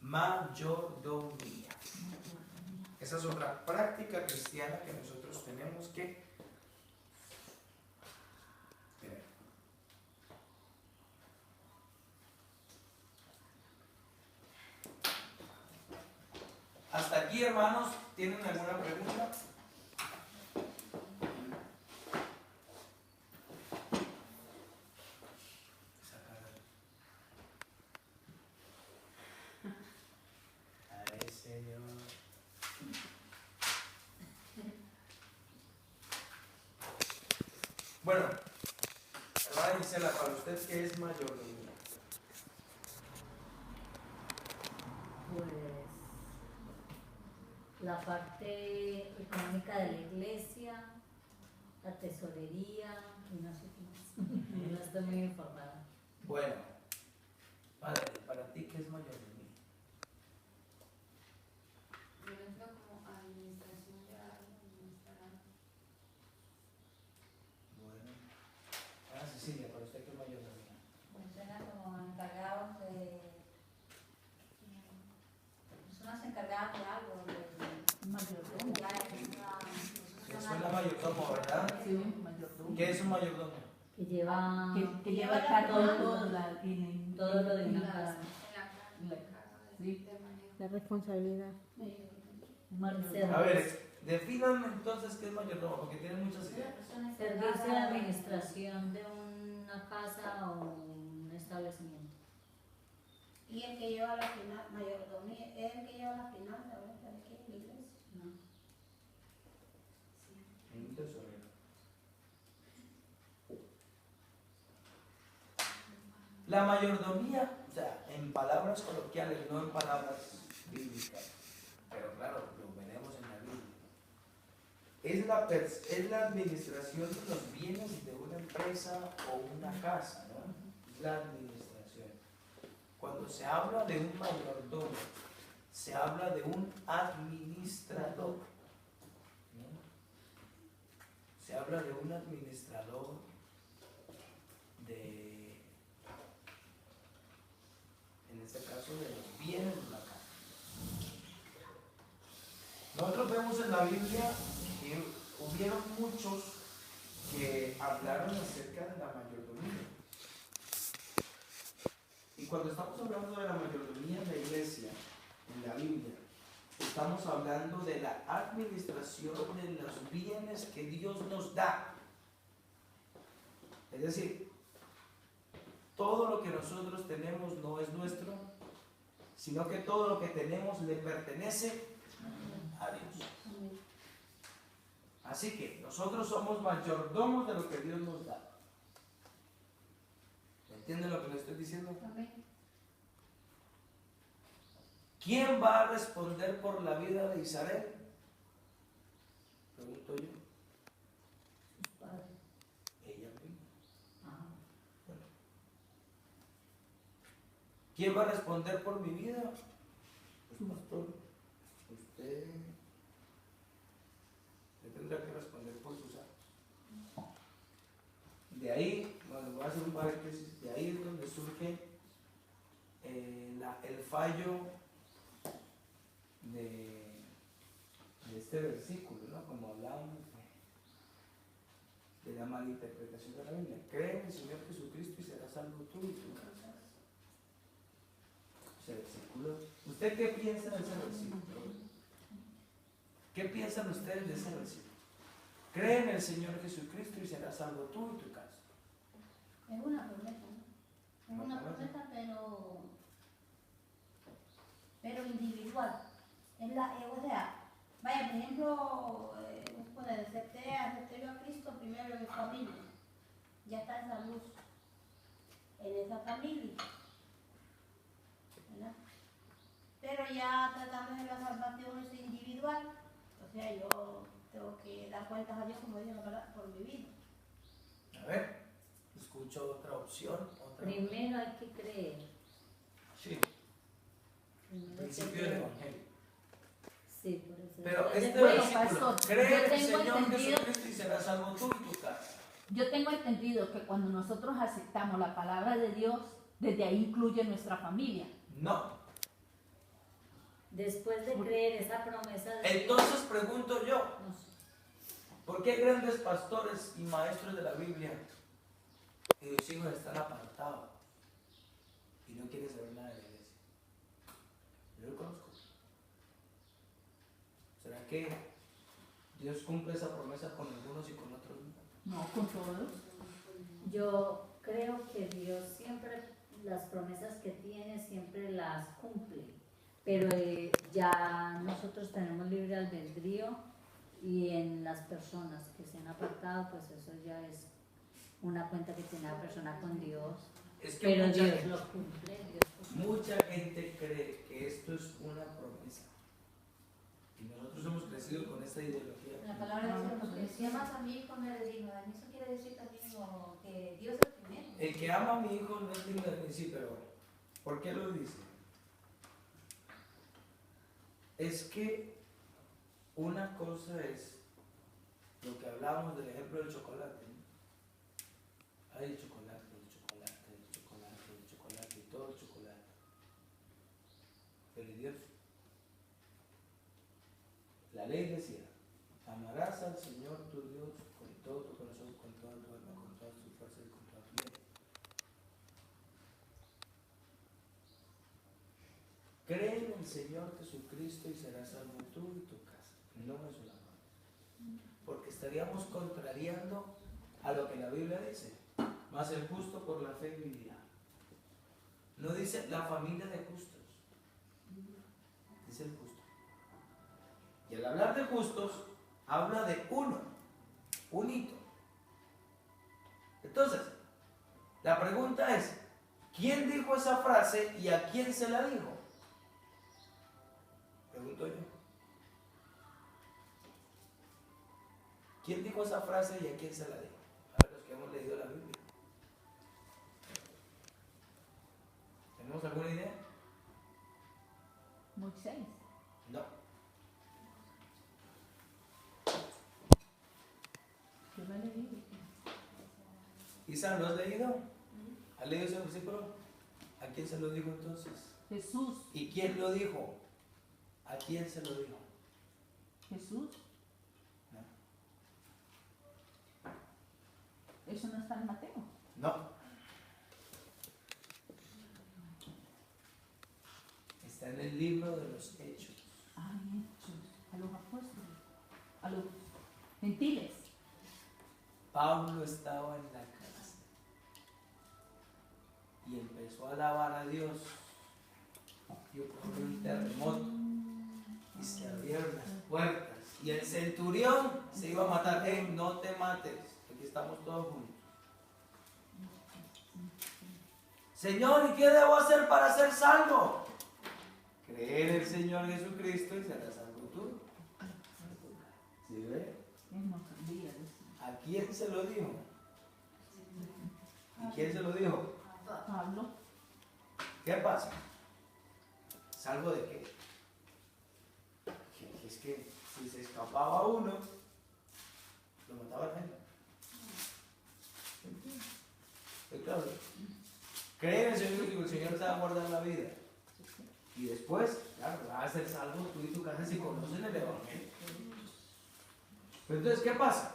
mayordomía. Esa es otra práctica cristiana que nosotros tenemos que tener. Hasta aquí, hermanos, ¿tienen alguna pregunta? Ay, Señor. Bueno, hermana Gisela, para usted, ¿qué es mayordomía? Pues la parte económica de la iglesia, la tesorería y no sé qué más. No estoy muy informada. Bueno, padre, para ti, ¿qué es mayordomía? Yo entro como administración de algo, administrar. Bueno. Cecilia, para usted, ¿qué es mayordomía? Pues era como encargados de personas encargadas de algo, Mayordomo. Le suena mayordomo, ¿verdad? Sí, mayordomo. ¿Qué es un mayordomo? Que lleva Que lleva lleva cargo de la todo, todo lo de En una la casa. casa Sí. de manejo. La responsabilidad. A ver, defínanme entonces qué es mayordomo, porque tiene muchas ideas. Servicio de administración de una casa o un establecimiento. Y el que lleva la final, mayordomía, es el que lleva la final, ¿sabes? ¿De qué? La iglesia. ¿No? Un tesorero. La mayordomía, o sea, en palabras coloquiales, no en palabras bíblicas, pero claro, lo veremos en la Biblia, es la administración de los bienes de una empresa o una casa, ¿no? Es la administración. Cuando se habla de un mayordomo, se habla de un administrador, ¿no? Se habla de un administrador de, en este caso, de los bienes de la casa. Nosotros vemos en la Biblia que hubieron muchos que hablaron acerca de la mayordomía. Y cuando estamos hablando de la mayordomía en la iglesia, en la Biblia, estamos hablando de la administración de los bienes que Dios nos da. Es decir, todo lo que nosotros tenemos no es nuestro, sino que todo lo que tenemos le pertenece a Dios. Así que nosotros somos mayordomos de lo que Dios nos da. ¿Entienden lo que le estoy diciendo? ¿Quién va a responder por la vida de Isabel? Pregunto yo. Sus padres. Ella misma. Ajá. Bueno. ¿Quién va a responder por mi vida? Pues pastor, usted tendrá que responder por sus actos. De ahí, bueno, voy a hacer un paréntesis, de ahí es donde surge el fallo de este versículo, ¿no? Como hablábamos de la malinterpretación de la Biblia. Cree en el Señor Jesucristo y serás salvo tú y tu casa. Ese versículo. ¿Usted qué piensa de ese versículo? ¿Qué piensan ustedes de ese versículo? Cree en el Señor Jesucristo y serás salvo tú y tu casa. Es una promesa, ¿no? Es una promesa, pero individual. Es o sea, vaya, por ejemplo, acepté yo a Cristo primero en mi familia. Ya está esa luz en esa familia, ¿verdad? Pero ya tratando de la salvación es individual. O sea, yo tengo que dar cuentas a Dios, como dice la palabra, por mi vida. A ver, escucho otra opción. Primero hay que creer. Sí, Primero principio del Evangelio. Sí, por eso. Pero este Bueno, versículo, pastor, cree yo en el tengo Señor entendido- Jesucristo y serás salvo tú y tu casa. Yo tengo entendido que cuando nosotros aceptamos la palabra de Dios, desde ahí incluye nuestra familia. No. Después de creer esa promesa de Dios, Entonces pregunto yo, no sé. ¿por qué grandes pastores y maestros de la Biblia y los hijos están apartados y no quieren saber nada de la iglesia? Yo lo conozco. ¿Será que Dios cumple esa promesa con algunos y con otros no? No, con todos. Yo creo que Dios siempre, las promesas que tiene, siempre las cumple. Pero ya nosotros tenemos libre albedrío y en las personas que se han apartado, pues eso ya es una cuenta que tiene la persona con Dios. Es que Pero mucha Dios gente- lo cumple. Dios lo cumple. Mucha gente cree que esto es una promesa. Y nosotros hemos crecido con esta ideología. La palabra dice, porque si amas a mi hijo no eres digno de mí. Eso quiere decir también como que Dios es primero. El que ama a mi hijo no es digno de mí, sí, pero ¿por qué lo dice? Es que una cosa es lo que hablábamos del ejemplo del chocolate, ¿no? Hay chocolate, y todo el chocolate. Pero ¿y Dios? La ley decía, amarás al Señor tu Dios con todo tu corazón, con toda tu alma, con todas tus fuerzas y con toda tu mente. Cree en el Señor Jesucristo y serás salvo tú y tu casa. No es una promesa. Porque estaríamos contrariando a lo que la Biblia dice. Mas el justo por la fe vivirá. No dice la familia de justos. Dice el justo. Y al hablar de justos, habla de uno, un hito. Entonces, la pregunta es, ¿quién dijo esa frase y a quién se la dijo? Pregunto yo. ¿Quién dijo esa frase y a quién se la dijo? A ver, los que hemos leído la Biblia. ¿Tenemos alguna idea? Moisés. No. Yo lo he leído. Isa, ¿lo has leído? ¿Has leído ese versículo? ¿A quién se lo dijo entonces? Jesús. ¿Y quién lo dijo? ¿A quién se lo dijo? Jesús. No. Eso no está en Mateo. No. Está en el libro de los Hechos. Ay, Hechos. A los apóstoles. A los gentiles. Pablo estaba en la cárcel y empezó a alabar a Dios. Y ocurrió un terremoto y se abrieron las puertas. Y el centurión se iba a matar. No te mates, aquí estamos todos juntos. Señor, ¿y qué debo hacer para ser salvo? Creer en el Señor Jesucristo y serás salvo tú. ¿Sí ve? Él no sabía eso. ¿A quién se lo dijo? ¿Y quién se lo dijo? Pablo. ¿Qué pasa? ¿Salvo de qué? Que es que si se escapaba uno, lo mataba la gente. Pues claro, cree en el Señor y el Señor te va a guardar la vida. Y después, claro, vas a ser salvo tú y tu casa si conocen el Evangelio. Pero entonces, ¿qué pasa?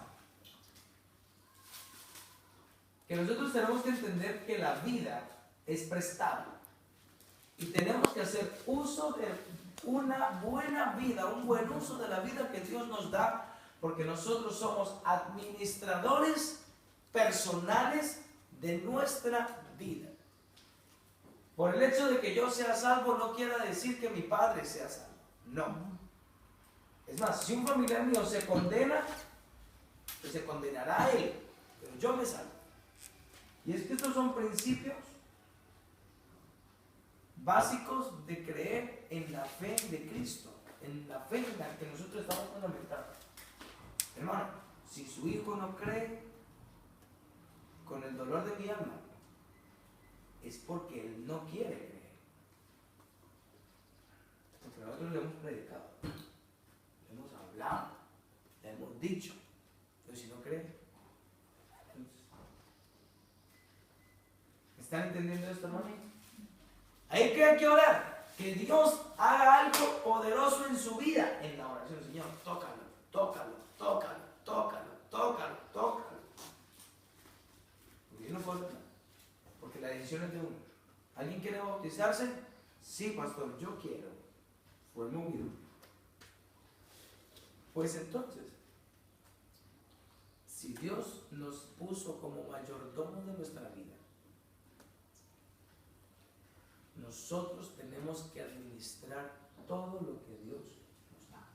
Que nosotros tenemos que entender que la vida es prestada. Y tenemos que hacer uso de una buena vida, un buen uso de la vida que Dios nos da, porque nosotros somos administradores personales de nuestra vida. Por el hecho de que yo sea salvo no quiere decir que mi padre sea salvo. No. Es más, si un familiar mío se condena, pues se condenará a él, pero yo me salvo. Y es que estos son principios básicos de creer en la fe de Cristo, en la fe en la que nosotros estamos fundamentados. Hermano, si su hijo no cree, con el dolor de mi alma, es porque él no quiere creer. Porque nosotros le hemos predicado, le hemos hablado, le hemos dicho, pero si no cree, entonces, ¿están entendiendo esto, hermano? Hay que orar, que Dios haga algo poderoso en su vida en la oración. Señor, tócalo, tócalo, tócalo, tócalo, tócalo, tócalo. Porque yo no puedo hacer nada, porque la decisión es de uno. ¿Alguien quiere bautizarse? Sí, pastor, yo quiero. Fue movido. Pues entonces, si Dios nos puso como mayordomos de nuestra vida, nosotros tenemos que administrar todo lo que Dios nos da.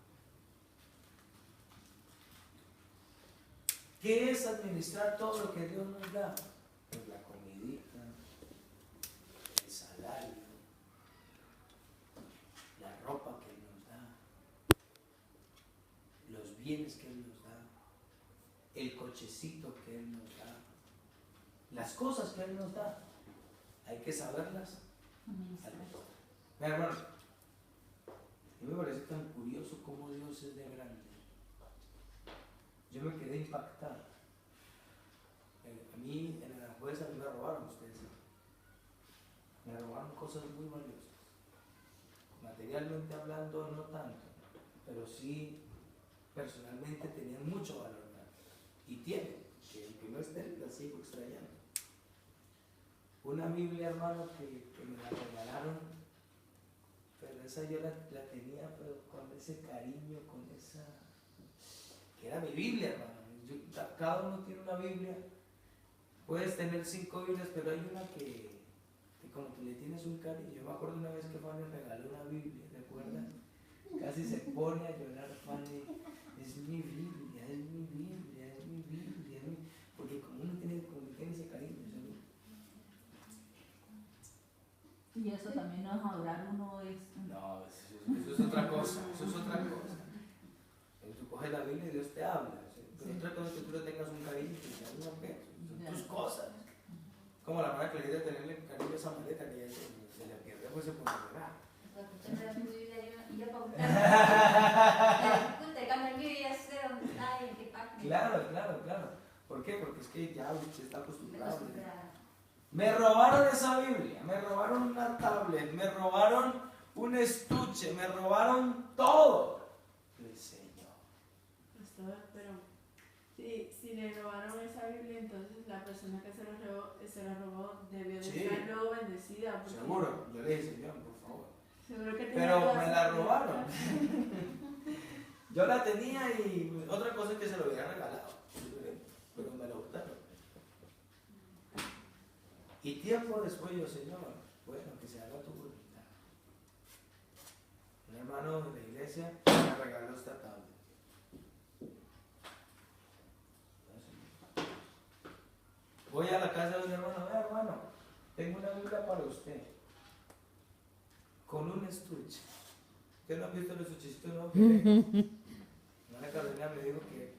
¿Qué es administrar todo lo que Dios nos da? Pues la comidita, el salario, la ropa que Él nos da, los bienes que Él nos da, el cochecito que Él nos da, las cosas que Él nos da. Hay que saberlas. Mira, hermano, a mí me parece tan curioso cómo Dios es de grande. Yo me quedé impactado. A mí en la jueza me robaron, ustedes saben. Me robaron cosas muy valiosas. Materialmente hablando, no tanto, pero sí personalmente tenían mucho valor. Y tienen, que el que no esté la sigo extrañando. Una Biblia, hermano, que me la regalaron, pero esa yo la tenía, pero con ese cariño, con esa... que era mi Biblia, hermano. Cada uno tiene una Biblia. Puedes tener 5 Biblias, pero hay una que como que le tienes un cariño. Yo me acuerdo una vez que Fanny regaló una Biblia, ¿te acuerdas? Casi se pone a llorar Fanny. Es mi Biblia, es mi Biblia, es mi Biblia, es mi... Porque como uno tiene ese cariño, ¿sabes? Y eso también no es adorar, uno es... No, eso es otra cosa, eso es otra cosa. Tú coges la Biblia y Dios te habla. Pero otra cosa es que tú le tengas un cariño y te hagas una fe, son tus cosas. Como la manera que le dice tenerle cariño a esa maleta que ya se le pierde, pues se pone a llorar. Claro, claro, claro. ¿Por qué? Porque es que ya usted está acostumbrado. Me robaron esa Biblia, me robaron una tablet, me robaron un estuche, me robaron todo. El Señor. Pastor, pero si le robaron esa Biblia, entonces la persona que se la robó debió de Sí. estar luego bendecida. porque- Seguro, yo le dije, Señor, por favor. Seguro que tenía Pero todas me sus la cosas. robaron. Yo la tenía y otra cosa es que se lo hubiera regalado, pero me lo botaron. Y tiempo después yo, Señor, bueno, que se haga tu voluntad. Un hermano de la iglesia me regaló esta tablet. Voy a la casa de un hermano, hermano, tengo una Biblia para usted, con un estuche. ¿Ustedes no han visto los estuchecitos nuevos que tengo? Ana Carolina me dijo que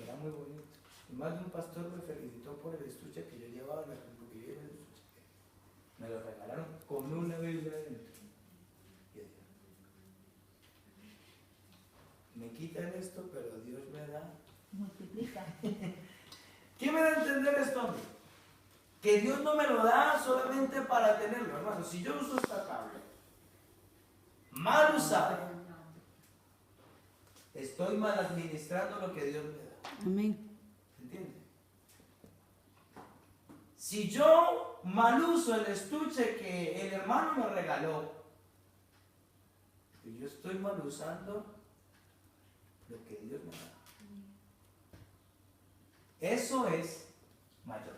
era muy bonito. Y más de un pastor me felicitó por el estuche que yo llevaba, porque yo llevaba el estuche. Me lo regalaron con una Biblia dentro. Y yo dije, me quitan esto, pero Dios me da. multiplica. ¿Qué me da a entender esto, hombre? Que Dios no me lo da solamente para tenerlo, hermano. Si yo uso esta tablet, mal usada, estoy mal administrando lo que Dios me da. Amén. ¿Entiendes? Si yo mal uso el estuche que el hermano me regaló, yo estoy mal usando lo que Dios me da. Eso es mayordomía.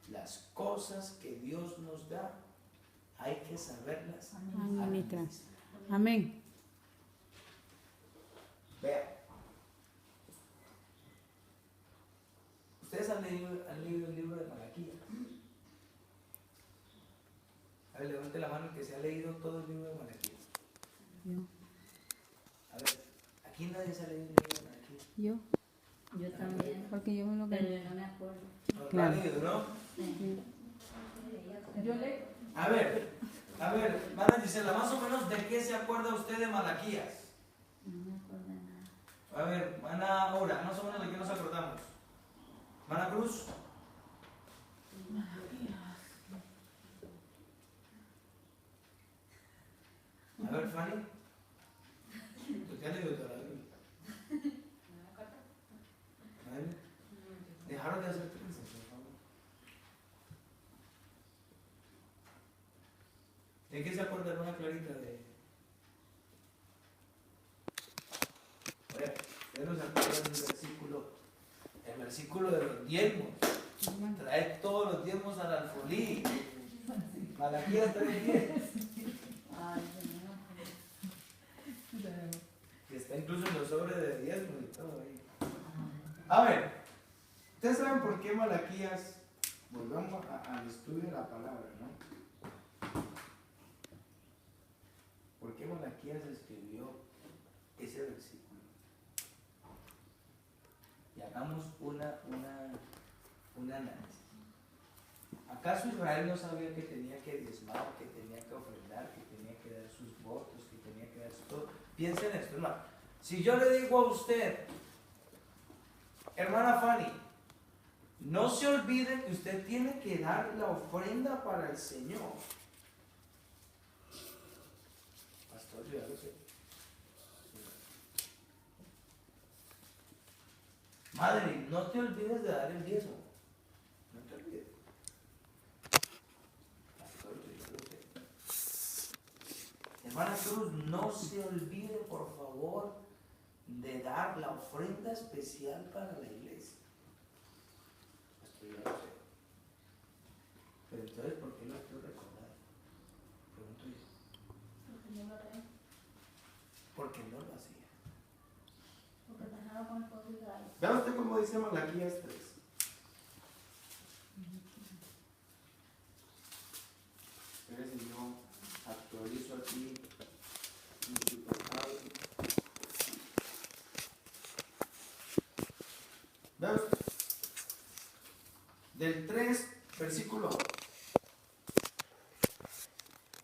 Las cosas que Dios nos da, hay que saberlas administrar. Amén. Vean. Ustedes han leído el libro de Malaquías. A ver, levante la mano el que se ha leído todo el libro de Malaquías. Yo. A ver, aquí nadie se ha leído el libro de Malaquías. Yo. Yo también, Porque yo me lo pero yo no me acuerdo. No, lo Claro. han leído, ¿no? Sí. Yo le. A ver, Mana Gisela, más o menos de qué se acuerda usted de Malaquías. No me acuerdo de nada. A ver, Mana Aura, más o menos de qué nos acordamos. Mana Cruz. ver, Fanny. ¿Tú qué has leído toda la Biblia? ¿Vale? Dejaron de hacer trenzas, por favor. ¿De qué se acuerda una Clarita de? Oye, ustedes no se acuerdan del versículo, el versículo de los diezmos. Trae todos los diezmos al alfolí. Malaquías 3:10. Ay, Señor. Y está incluso en los sobres de diezmos y todo ahí. A ver, ustedes saben por qué Malaquías, volvamos al estudio de la palabra, ¿no? ¿Por qué Malaquías escribió ese versículo? Y hagamos un análisis. ¿Acaso Israel no sabía que tenía que diezmar, que tenía que ofrendar, que tenía que dar sus votos, que tenía que dar su todo? Piensen en esto, hermano. Si yo le digo a usted, hermana Fanny, no se olvide que usted tiene que dar la ofrenda para el Señor. Pastor, yo ya lo sé. Madre, no te olvides de dar el diezmo. No te olvides. Pastor, yo ya lo sé. Hermana Cruz, no se olvide, por favor, de dar la ofrenda especial para la iglesia. Pastor, yo ya lo sé. Pero entonces, ¿por qué no quiero recordar? Pregunto yo. Porque no lo haré. Porque no lo hacía. Porque dejaron con el poder de Israel. Vea usted cómo dice Malaquías 3. Espere si yo actualizo aquí mi supercable. Vea usted. Del 3, versículo 1.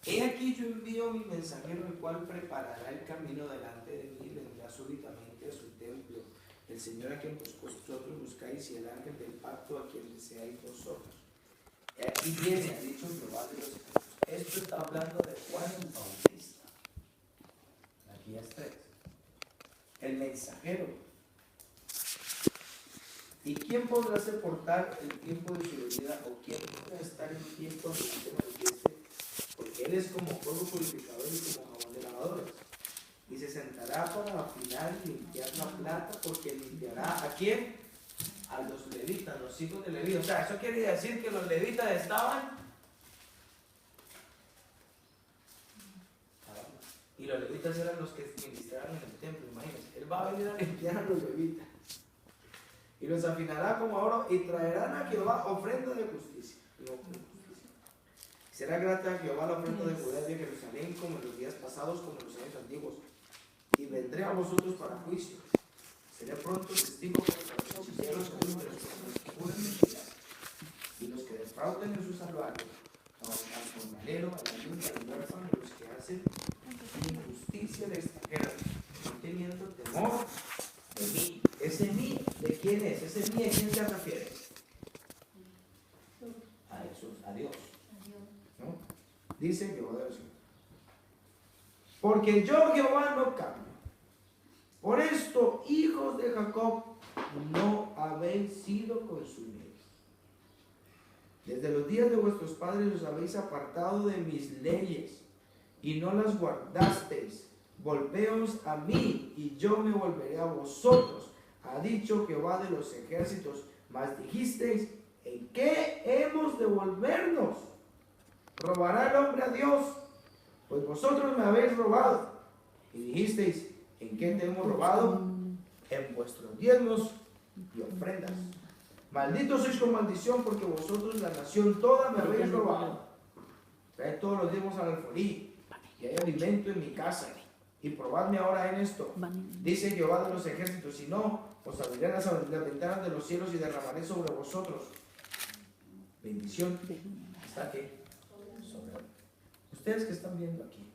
He aquí yo envío mi mensajero, el cual preparará el camino delante de mí, vendrá súbitamente a su templo. El Señor a quien vosotros buscáis y el ángel del pacto a quien deseáis vosotros. Y aquí viene, ha dicho Jehová de los ejércitos. Esto está hablando de Juan el Bautista. Aquí es 3. El mensajero. ¿Y quién podrá soportar el tiempo de su venida? ¿O quién podrá estar en tiempo de que se manifieste? Porque él es como fuego purificador y como jabón de lavadores. Y se sentará para afinar y limpiar la plata, porque limpiará ¿a quién? A los levitas, los hijos de Leví. O sea, eso quiere decir que los levitas estaban. Y los levitas eran los que ministraron en el templo, imagínense. Él va a venir a limpiar a los levitas. Y los afinará como oro y traerán a Jehová ofrenda de justicia. Será grata a Jehová la ofrenda de Judá y de Jerusalén como en los días pasados, como en los años antiguos. Y vendré a vosotros para juicio. Seré pronto testigo contra los hechiceros, de los que juran mentiras, y los que defrauden en su salvario, al jornalero, a la viuda, al huérfano, y los que hacen injusticia al extranjero, no teniendo temor de mí. ¿Ese mí de quién es? ¿Ese mí a quién se refiere? A Jesús, a Dios. ¿No? Dice Jehová de los ejércitos. Porque yo, Jehová, no cambio. Por esto, hijos de Jacob, no habéis sido consumidos. Desde los días de vuestros padres os habéis apartado de mis leyes y no las guardasteis. Volveos a mí y yo me volveré a vosotros, ha dicho Jehová de los ejércitos. Mas dijisteis, ¿en qué hemos de volvernos? ¿Robará el hombre a Dios? Pues vosotros me habéis robado. Y dijisteis, ¿en qué te hemos robado? En vuestros diezmos y ofrendas. Malditos sois con maldición, porque vosotros, la nación toda, me habéis robado. Traed todos los diezmos al alfolí, y hay alimento en mi casa. Y probadme ahora en esto, dice Jehová de los ejércitos, si no, os abriré las ventanas de los cielos y derramaré sobre vosotros bendición. ¿Hasta qué? Sobre ustedes que están viendo aquí,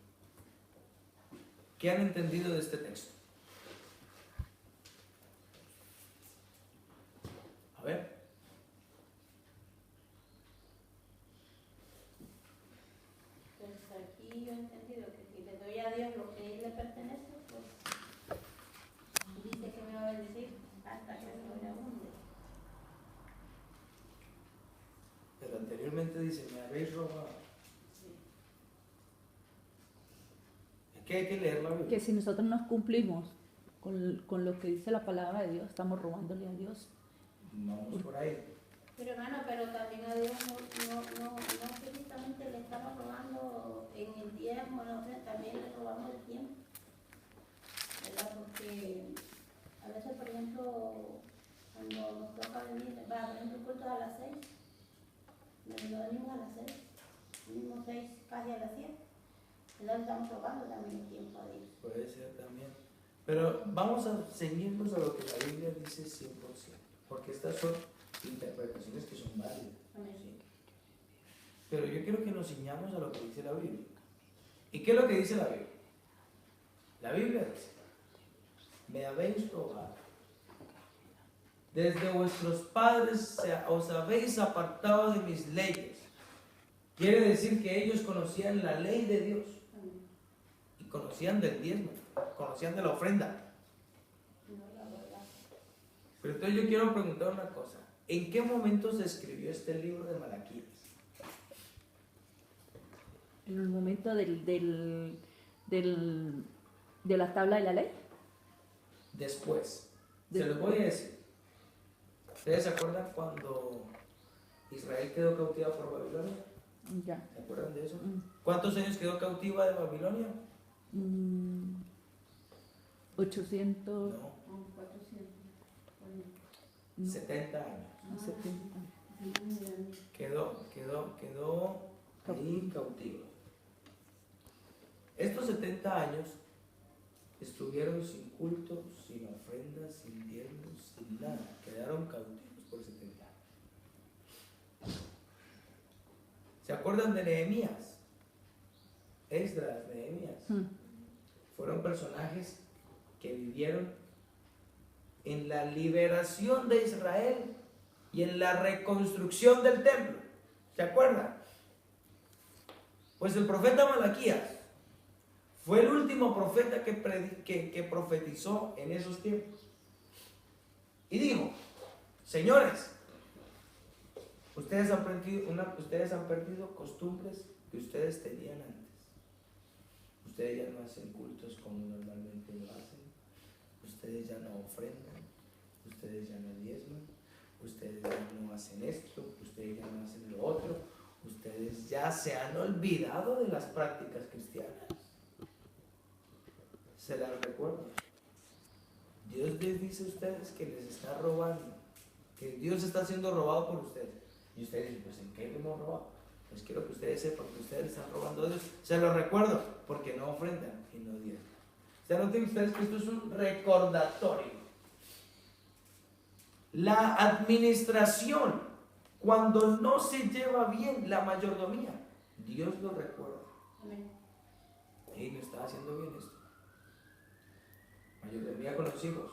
¿qué han entendido de este texto? A ver. Pues aquí así yo he entendido que si le doy a Dios lo que a él le pertenece, pues dice que me va a bendecir hasta que sobreabunde. Pero anteriormente dice, me habéis robado. Es que hay que leer la Biblia. Que si nosotros no cumplimos con lo que dice la palabra de Dios, estamos robándole a Dios. Vamos por ahí. Pero hermano, pero también a Dios no precisamente le estamos robando en el diezmo, no, también le robamos el tiempo, ¿verdad? Porque a veces, por ejemplo, cuando nos toca venir, por ejemplo, el culto a las 6, no venimos a las 6, venimos 6 casi a las 7, entonces estamos robando también el tiempo a Dios. Puede ser también. Pero vamos a ceñirnos a lo que la Biblia dice 100%. Porque estas son interpretaciones que son válidas. Amén. Pero yo quiero que nos ciñamos a lo que dice la Biblia. ¿Y qué es lo que dice la Biblia? La Biblia dice, me habéis robado. Desde vuestros padres os habéis apartado de mis leyes. Quiere decir que ellos conocían la ley de Dios. Amén. Y conocían del diezmo, conocían de la ofrenda. No, la verdad. Pero entonces yo quiero preguntar una cosa. ¿En qué momento se escribió este libro de Malaquías? En el momento de la tabla de la ley. Después. Se los voy a decir. ¿Ustedes se acuerdan cuando Israel quedó cautiva por Babilonia? Ya. ¿Se acuerdan de eso? Mm. ¿Cuántos años quedó cautiva de Babilonia? 800. No, 400. 70 años. 70. Quedó ahí cautiva. Estos 70 años estuvieron sin culto, sin ofrendas, sin diezmos, sin nada. Quedaron cautivos por 70 años. ¿Se acuerdan de Nehemías? Esdras, Nehemías. Fueron personajes que vivieron en la liberación de Israel y en la reconstrucción del templo. ¿Se acuerdan? Pues el profeta Malaquías fue el último profeta que profetizó en esos tiempos. Y dijo, señores, ustedes han perdido costumbres que ustedes tenían antes. Ustedes ya no hacen cultos como normalmente lo hacen. Ustedes ya no ofrendan. Ustedes ya no diezman. Ustedes ya no hacen esto. Ustedes ya no hacen lo otro. Ustedes ya se han olvidado de las prácticas cristianas. Se las recuerdo. Dios les dice a ustedes que les está robando. Que Dios está siendo robado por ustedes. Y ustedes dicen, pues ¿en qué le hemos robado? Pues quiero que ustedes sepan que ustedes están robando a Dios. Se lo recuerdo, porque no ofrendan y no diezman. O sea, noten ustedes que esto es un recordatorio. La administración, cuando no se lleva bien la mayordomía, Dios lo recuerda. Amén. Hey, no está haciendo bien esto. Mayordomía con los hijos.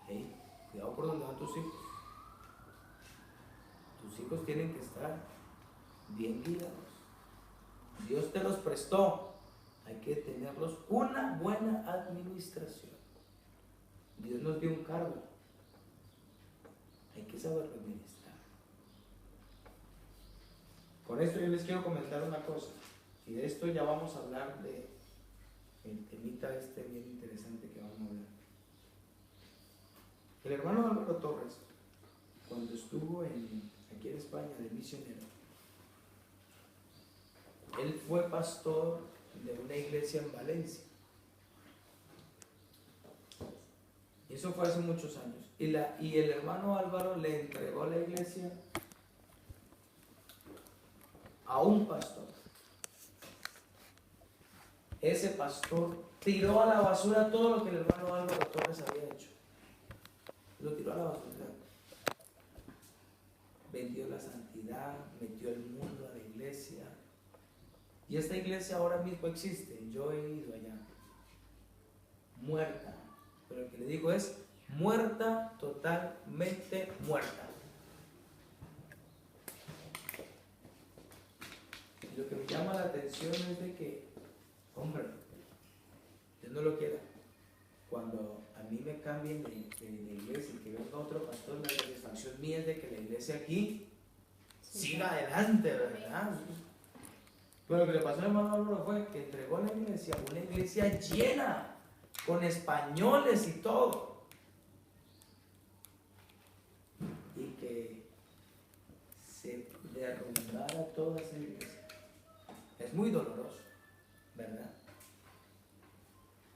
Hey, cuidado por donde van tus hijos. Tus hijos tienen que estar bien guiados. Dios te los prestó. Hay que tenerlos una buena administración. Dios nos dio un cargo. Hay que saberlo administrar. Con esto yo les quiero comentar una cosa. Y de esto ya vamos a hablar de el temita este bien interesante que vamos a ver. El hermano Álvaro Torres, cuando estuvo aquí en España de misionero, él fue pastor de una iglesia en Valencia. Y eso fue hace muchos años. Y el hermano Álvaro le entregó la iglesia a un pastor. Ese pastor tiró a la basura todo lo que el hermano Álvaro Torres había hecho. Lo tiró a la basura. Vendió la santidad, metió el mundo a la iglesia. Y esta iglesia ahora mismo existe. Yo he ido allá. Muerta. Pero lo que le digo es muerta, totalmente muerta. Y lo que me llama la atención es de que no lo quiera. Cuando a mí me cambien de iglesia y que venga otro pastor, la satisfacción mía es de que la iglesia aquí siga adelante, ¿verdad? Pero lo que le pasó al hermano Álvaro fue que entregó la iglesia, una iglesia llena, con españoles y todo. Y que se derrumbara toda esa iglesia. Es muy doloroso, ¿verdad?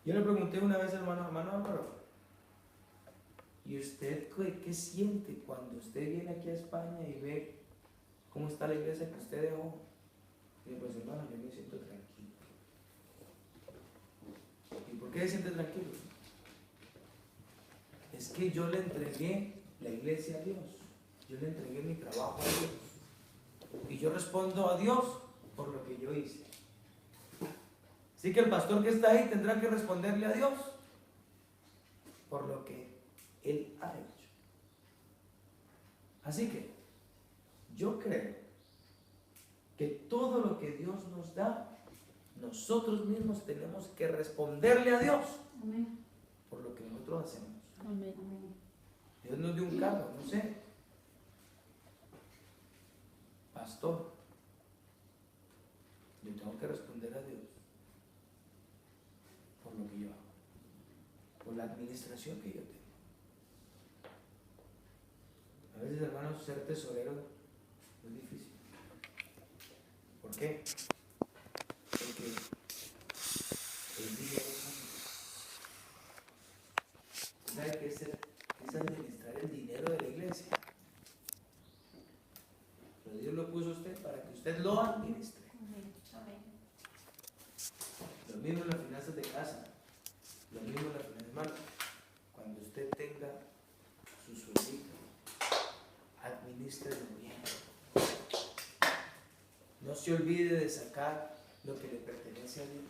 Yo le pregunté una vez al hermano Álvaro, ¿y usted qué siente cuando usted viene aquí a España y ve cómo está la iglesia que usted dejó? Y yo, pues hermano, yo me siento tranquilo. ¿Y por qué se siente tranquilo? Es que yo le entregué la iglesia a Dios. Yo le entregué mi trabajo a Dios. Y yo respondo a Dios por lo que yo hice. Así que el pastor que está ahí tendrá que responderle a Dios por lo que él ha hecho. Así que yo creo que todo lo que Dios nos da, nosotros mismos tenemos que responderle a Dios Amén. por lo que nosotros hacemos. Amén. Dios nos dio un carro, no sé. Pastor, yo tengo que responder a Dios por lo que yo hago, por la administración que yo tengo. A veces, hermanos, ser tesorero es difícil. ¿Por qué? Porque el dinero ¿sabe qué es administrar el dinero de la iglesia? Pero Dios lo puso a usted para que usted lo administre. Lo mismo en las finanzas de casa, lo mismo en las finanzas, hermano. Cuando usted tenga su sueldito, administrelo bien. No se olvide de sacar lo que le pertenece a Dios.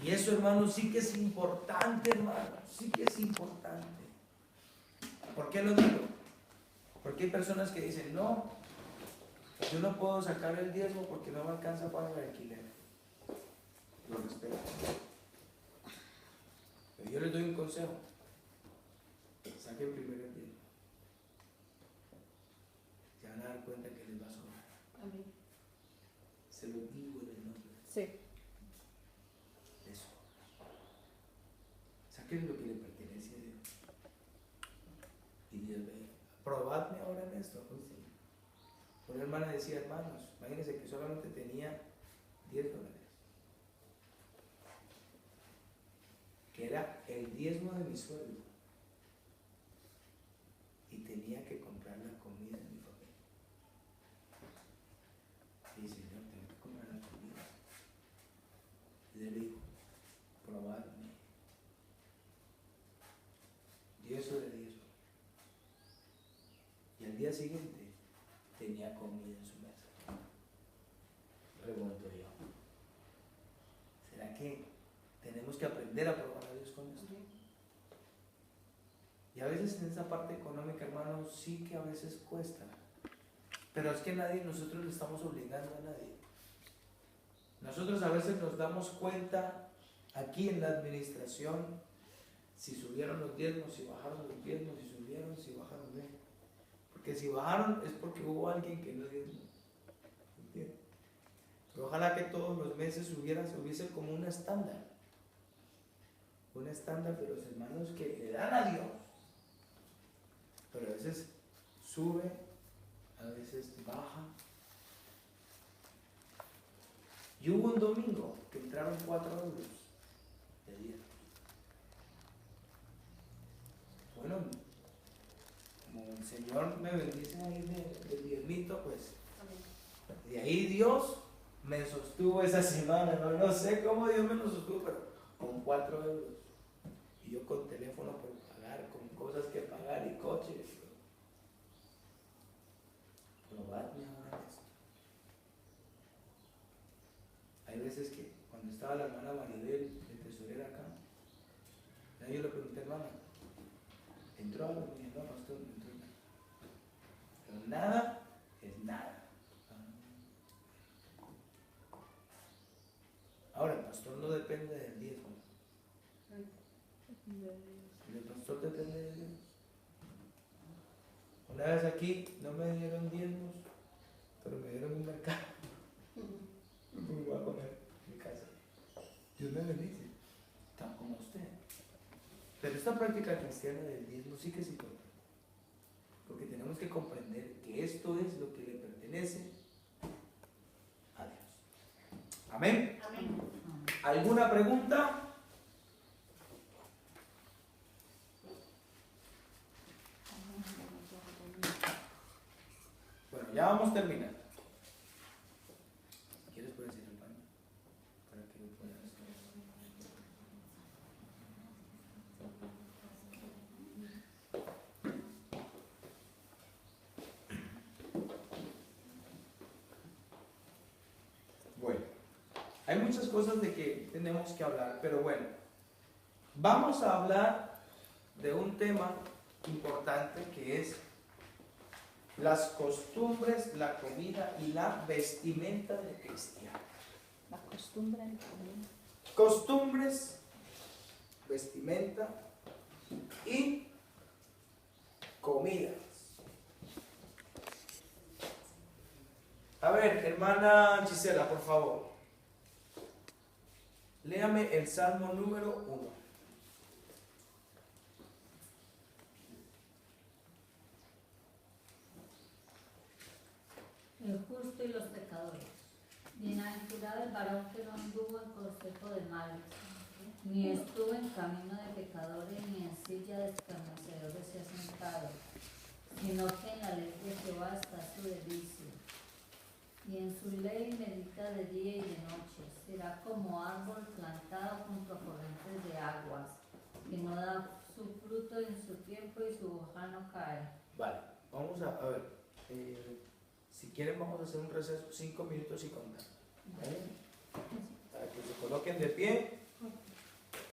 Y eso, hermano, sí que es importante, hermano, sí que es importante. ¿Por qué lo digo? Porque hay personas que dicen, no, yo no puedo sacar el diezmo porque no me alcanza para el alquiler. Lo respeto. Pero yo les doy un consejo. Saquen primero el diezmo. Se van a dar cuenta que les va a sobrar. Amén. Se lo digo en el nombre Sí. de eso. Saquen lo que le pertenece a Dios. Y Dios ve. Probadme ahora en esto. Pues sí. Una hermana decía, hermanos, imagínense que solamente tenía $10, que era el diezmo de mi sueldo, y tenía que comprar la comida de mi familia. Y dice, Señor, tengo que comprar la comida. Y le dijo, probadme. Dio eso de diezmo. Y al día siguiente tenía comida en su mesa. Pregunto yo, ¿será que tenemos que aprender a probar a Dios con esto? Y a veces en esa parte económica, hermanos, sí que a veces cuesta. Pero es que nosotros le estamos obligando a nadie. Nosotros a veces nos damos cuenta aquí en la administración si subieron los diezmos, si bajaron los diezmos, si subieron, si bajaron. Porque si bajaron es porque hubo alguien que no diezmó. ¿Entiendes? Pero ojalá que todos los meses hubiese como un estándar. Un estándar de los hermanos que le dan a Dios. Pero a veces sube, a veces baja. Y hubo un domingo que entraron 4 euros de diezmo. Bueno, como el Señor me bendice ahí del diezmito, pues de ahí Dios me sostuvo esa semana. No sé cómo Dios me lo sostuvo, pero con 4 euros. Y yo con teléfono por pagar, con cosas que pagar y coches. Probadme ahora esto. Hay veces que cuando estaba la hermana Maribel de tesorera acá, yo le pregunté, hermana, ¿entró algo? Y dije, no, pastor, no entró nada. Pero nada es nada. Ahora el pastor depende del diezmo. El pastor depende de Dios. Una vez aquí no me dieron diezmos, pero me dieron un mercado. Me voy a poner en mi casa. Dios me bendice. Tan como usted. Pero esta práctica cristiana del diezmo sí que es importante. Porque tenemos que comprender que esto es lo que le pertenece a Dios. Amén. Amén. ¿Alguna pregunta? Bueno, ya vamos terminando. ¿Quieres por decir el baño? Para que lo puedas. Bueno, hay muchas cosas de que tenemos que hablar, pero bueno, vamos a hablar de un tema importante que es las costumbres, la comida y la vestimenta del cristiano. La costumbre en común. Costumbres, vestimenta y comidas. A ver, hermana Gisela, por favor. Léame el Salmo número 1. El justo y los pecadores. Bienaventurado el varón que no anduvo en consejo de malos, ni estuvo en camino de pecadores, ni en silla de escarnecedores se ha sentado, sino que en la ley de Jehová está su delicia, y en su ley medita de día y de noche. Será como árbol plantado junto a corrientes de aguas, que no da su fruto en su tiempo y su hoja no cae. Vale, vamos a ver. Si quieren vamos a hacer un receso 5 minutos y contar. ¿Vale? Para que se coloquen de pie